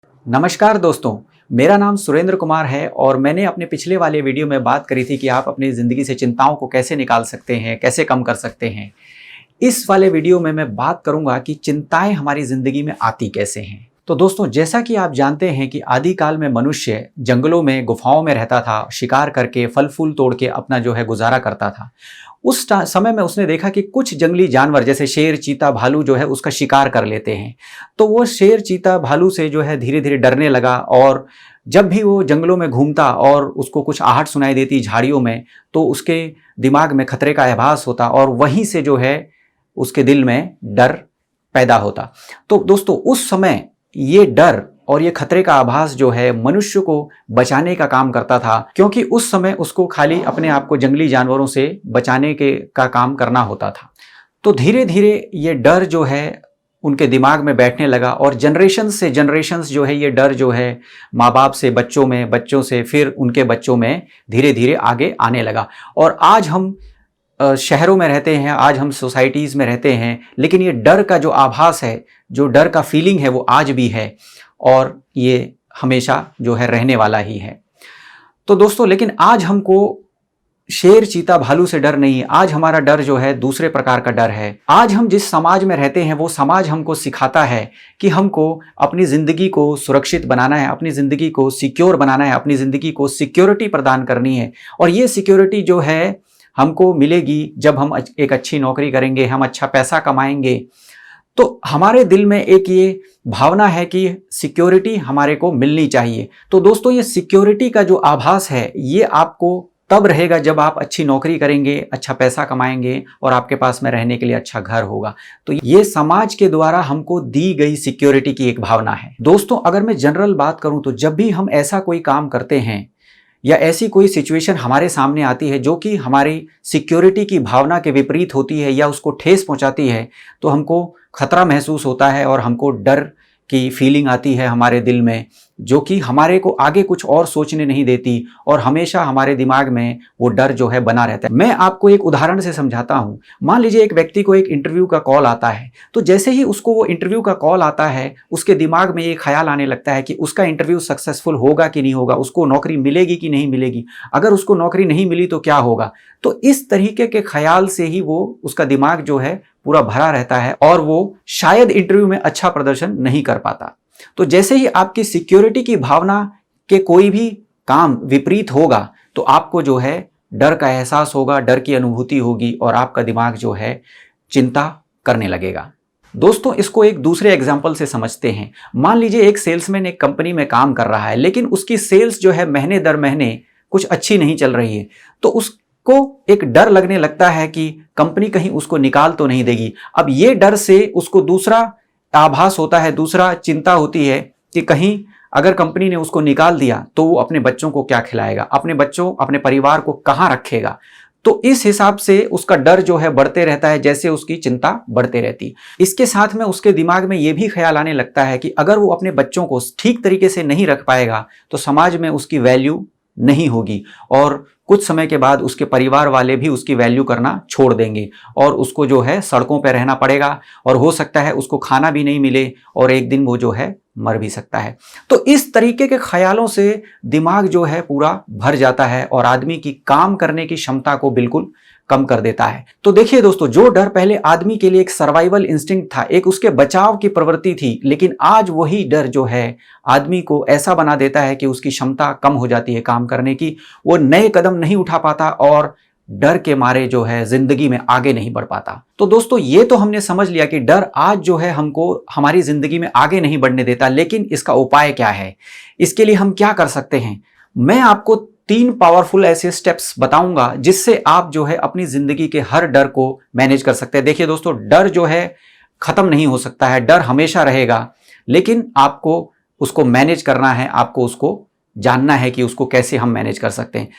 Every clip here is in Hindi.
नमस्कार दोस्तों, मेरा नाम सुरेंद्र कुमार है और मैंने अपने पिछले वाले वीडियो में बात करी थी कि आप अपनी ज़िंदगी से चिंताओं को कैसे निकाल सकते हैं, कैसे कम कर सकते हैं। इस वाले वीडियो में मैं बात करूंगा कि चिंताएं हमारी ज़िंदगी में आती कैसे हैं। तो दोस्तों, जैसा कि आप जानते हैं कि आदिकाल में मनुष्य जंगलों में, गुफाओं में रहता था, शिकार करके, फल फूल तोड़ के अपना गुजारा करता था। उस समय में उसने देखा कि कुछ जंगली जानवर जैसे शेर, चीता, भालू उसका शिकार कर लेते हैं। तो वो शेर, चीता, भालू से धीरे धीरे डरने लगा और जब भी वो जंगलों में घूमता और उसको कुछ आहट सुनाई देती झाड़ियों में, तो उसके दिमाग में खतरे का आभास होता और वहीं से उसके दिल में डर पैदा होता। तो दोस्तों, उस समय ये डर और ये खतरे का आभास मनुष्य को बचाने का काम करता था, क्योंकि उस समय उसको खाली अपने आप को जंगली जानवरों से बचाने का काम करना होता था। तो धीरे धीरे ये डर उनके दिमाग में बैठने लगा और जनरेशन से जनरेशन्स ये डर माँ बाप से बच्चों में, बच्चों से फिर उनके बच्चों में धीरे धीरे आगे आने लगा। और आज हम शहरों में रहते हैं, आज हम सोसाइटीज़ में रहते हैं, लेकिन ये डर का जो आभास है, जो डर का फीलिंग है, वो आज भी है और ये हमेशा रहने वाला ही है। तो दोस्तों, लेकिन आज हमको शेर, चीता, भालू से डर नहीं है। आज हमारा डर दूसरे प्रकार का डर है। आज हम जिस समाज में रहते हैं वो समाज हमको सिखाता है कि हमको अपनी ज़िंदगी को सुरक्षित बनाना है, अपनी ज़िंदगी को सिक्योर बनाना है, अपनी ज़िंदगी को सिक्योरिटी प्रदान करनी है। और ये सिक्योरिटी हमको मिलेगी जब हम एक अच्छी नौकरी करेंगे, हम अच्छा पैसा कमाएंगे। तो हमारे दिल में एक ये भावना है कि सिक्योरिटी हमारे को मिलनी चाहिए। तो दोस्तों, ये सिक्योरिटी का जो आभास है, ये आपको तब रहेगा जब आप अच्छी नौकरी करेंगे, अच्छा पैसा कमाएंगे और आपके पास में रहने के लिए अच्छा घर होगा। तो ये समाज के द्वारा हमको दी गई सिक्योरिटी की एक भावना है। दोस्तों, अगर मैं जनरल बात करूं तो जब भी हम ऐसा कोई काम करते हैं या ऐसी कोई सिचुएशन हमारे सामने आती है जो कि हमारी सिक्योरिटी की भावना के विपरीत होती है या उसको ठेस पहुंचाती है, तो हमको खतरा महसूस होता है और हमको डर की फीलिंग आती है हमारे दिल में, जो कि हमारे को आगे कुछ और सोचने नहीं देती और हमेशा हमारे दिमाग में वो डर बना रहता है। मैं आपको एक उदाहरण से समझाता हूँ। मान लीजिए एक व्यक्ति को एक इंटरव्यू का कॉल आता है, तो जैसे ही उसको वो इंटरव्यू का कॉल आता है, उसके दिमाग में ये ख्याल आने लगता है कि उसका इंटरव्यू सक्सेसफुल होगा कि नहीं होगा, उसको नौकरी मिलेगी कि नहीं मिलेगी, अगर उसको नौकरी नहीं मिली तो क्या होगा। तो इस तरीके के ख्याल से ही उसका दिमाग पूरा भरा रहता है और वो शायद इंटरव्यू में अच्छा प्रदर्शन नहीं कर पाता। तो जैसे ही आपकी सिक्योरिटी की भावना के कोई भी काम विपरीत होगा, तो आपको डर का एहसास होगा, डर की अनुभूति होगी और आपका दिमाग चिंता करने लगेगा। दोस्तों, इसको एक दूसरे एग्जाम्पल से समझते हैं। मान लीजिए एक सेल्समैन एक कंपनी में काम कर रहा है, लेकिन उसकी सेल्स महीने दर महीने कुछ अच्छी नहीं चल रही है। तो उसको एक डर लगने लगता है कि कंपनी कहीं उसको निकाल तो नहीं देगी। अब ये डर से उसको दूसरा आभास होता है, दूसरा चिंता होती है कि कहीं अगर कंपनी ने उसको निकाल दिया तो वो अपने बच्चों को क्या खिलाएगा, अपने बच्चों, अपने परिवार को कहाँ रखेगा। तो इस हिसाब से उसका डर बढ़ते रहता है, जैसे उसकी चिंता बढ़ते रहती। इसके साथ में उसके दिमाग में ये भी ख्याल आने लगता है कि अगर वो अपने बच्चों को ठीक तरीके से नहीं रख पाएगा तो समाज में उसकी वैल्यू नहीं होगी और कुछ समय के बाद उसके परिवार वाले भी उसकी वैल्यू करना छोड़ देंगे और उसको सड़कों पर रहना पड़ेगा और हो सकता है उसको खाना भी नहीं मिले और एक दिन वो मर भी सकता है। तो इस तरीके के ख्यालों से दिमाग पूरा भर जाता है और आदमी की काम करने की क्षमता को बिल्कुल कम कर देता है। तो देखिए दोस्तों, जो डर पहले आदमी के लिए एक सर्वाइवल इंस्टिंक्ट था, एक उसके बचाव की प्रवृत्ति थी, लेकिन आज वही डर आदमी को ऐसा बना देता है कि उसकी क्षमता कम हो जाती है काम करने की। वो नए कदम नहीं उठा पाता और डर के मारे जिंदगी में आगे नहीं बढ़ पाता। तो दोस्तों, ये तो हमने समझ लिया कि डर आज हमको हमारी जिंदगी में आगे नहीं बढ़ने देता, लेकिन इसका उपाय क्या है, इसके लिए हम क्या कर सकते हैं। मैं आपको 3 पावरफुल ऐसे स्टेप्स बताऊंगा जिससे आप अपनी जिंदगी के हर डर को मैनेज कर सकते हैं। देखिए दोस्तों, डर खत्म नहीं हो सकता है, डर हमेशा रहेगा, लेकिन आपको उसको मैनेज करना है, आपको उसको जानना है कि उसको कैसे हम मैनेज कर सकते हैं।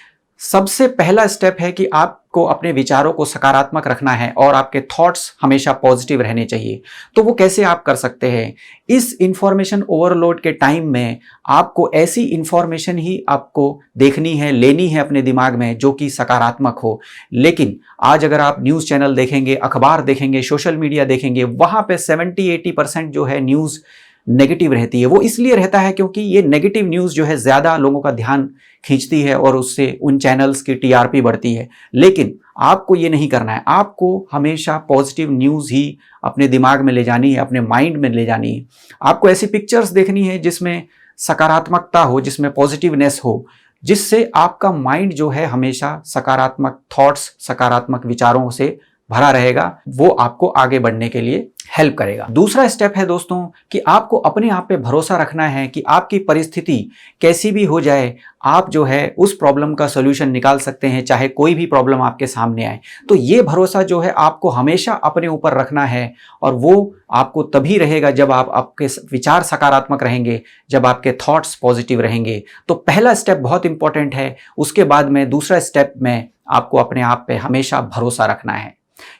सबसे पहला स्टेप है कि आपको अपने विचारों को सकारात्मक रखना है और आपके थॉट्स हमेशा पॉजिटिव रहने चाहिए। तो वो कैसे आप कर सकते हैं। इस इंफॉर्मेशन ओवरलोड के टाइम में आपको ऐसी इंफॉर्मेशन ही आपको देखनी है, लेनी है अपने दिमाग में जो कि सकारात्मक हो। लेकिन आज अगर आप न्यूज़ चैनल देखेंगे, अखबार देखेंगे, सोशल मीडिया देखेंगे, वहाँ पे 70-80% न्यूज़ नेगेटिव रहती है। वो इसलिए रहता है क्योंकि ये नेगेटिव न्यूज़ जो है ज़्यादा लोगों का ध्यान खींचती है और उससे उन चैनल्स की टीआरपी बढ़ती है। लेकिन आपको ये नहीं करना है, आपको हमेशा पॉजिटिव न्यूज़ ही अपने दिमाग में ले जानी है, अपने माइंड में ले जानी है। आपको ऐसी पिक्चर्स देखनी है जिसमें सकारात्मकता हो, जिसमें पॉजिटिवनेस हो, जिससे आपका माइंड जो है हमेशा सकारात्मक थॉट्स, सकारात्मक विचारों से भरा रहेगा। वो आपको आगे बढ़ने के लिए हेल्प करेगा। दूसरा स्टेप है दोस्तों कि आपको अपने आप पे भरोसा रखना है कि आपकी परिस्थिति कैसी भी हो जाए, आप जो है उस प्रॉब्लम का सॉल्यूशन निकाल सकते हैं, चाहे कोई भी प्रॉब्लम आपके सामने आए। तो ये भरोसा जो है आपको हमेशा अपने ऊपर रखना है, और वो आपको तभी रहेगा जब आपके विचार सकारात्मक रहेंगे, जब आपके थॉट्स पॉजिटिव रहेंगे। तो पहला स्टेप बहुत इंपॉर्टेंट है। उसके बाद में दूसरा स्टेप में आपको अपने आप पे हमेशा भरोसा रखना है,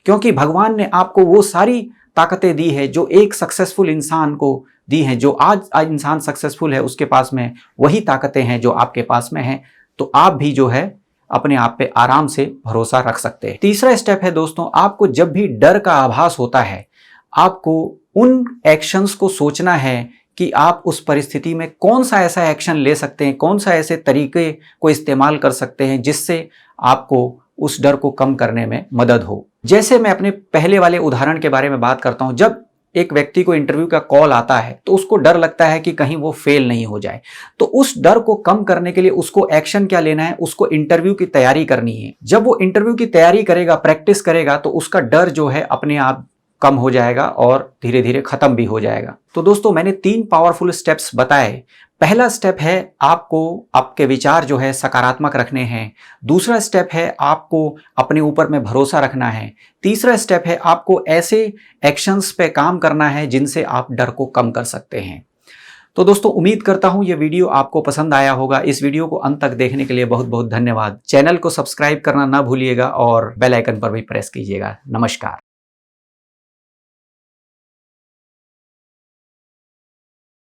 क्योंकि भगवान ने आपको वो सारी ताकतें दी है जो एक सक्सेसफुल इंसान को दी हैं। जो आज इंसान सक्सेसफुल है उसके पास में वही ताकतें हैं जो आपके पास में हैं। तो आप भी जो है अपने आप पे आराम से भरोसा रख सकते हैं। तीसरा स्टेप है दोस्तों, आपको जब भी डर का आभास होता है, आपको उन एक्शंस को सोचना है कि आप उस परिस्थिति में कौन सा ऐसा एक्शन ले सकते हैं, कौन सा ऐसे तरीके को इस्तेमाल कर सकते हैं जिससे आपको उस डर को कम करने में मदद हो। जैसे मैं अपने पहले वाले उदाहरण के बारे में बात करता हूं, जब एक व्यक्ति को इंटरव्यू का कॉल आता है तो उसको डर लगता है कि कहीं वो फेल नहीं हो जाए। तो उस डर को कम करने के लिए उसको एक्शन क्या लेना है, उसको इंटरव्यू की तैयारी करनी है। जब वो इंटरव्यू की तैयारी करेगा, प्रैक्टिस करेगा, तो उसका डर जो है अपने आप कम हो जाएगा और धीरे धीरे खत्म भी हो जाएगा। तो दोस्तों मैंने 3 पावरफुल स्टेप्स बताए। पहला स्टेप है आपको आपके विचार जो है सकारात्मक रखने हैं। दूसरा स्टेप है आपको अपने ऊपर में भरोसा रखना है। तीसरा स्टेप है आपको ऐसे एक्शंस पे काम करना है जिनसे आप डर को कम कर सकते हैं। तो दोस्तों उम्मीद करता हूं ये वीडियो आपको पसंद आया होगा। इस वीडियो को अंत तक देखने के लिए बहुत बहुत धन्यवाद। चैनल को सब्सक्राइब करना ना भूलिएगा और बेल आइकन पर भी प्रेस कीजिएगा। नमस्कार।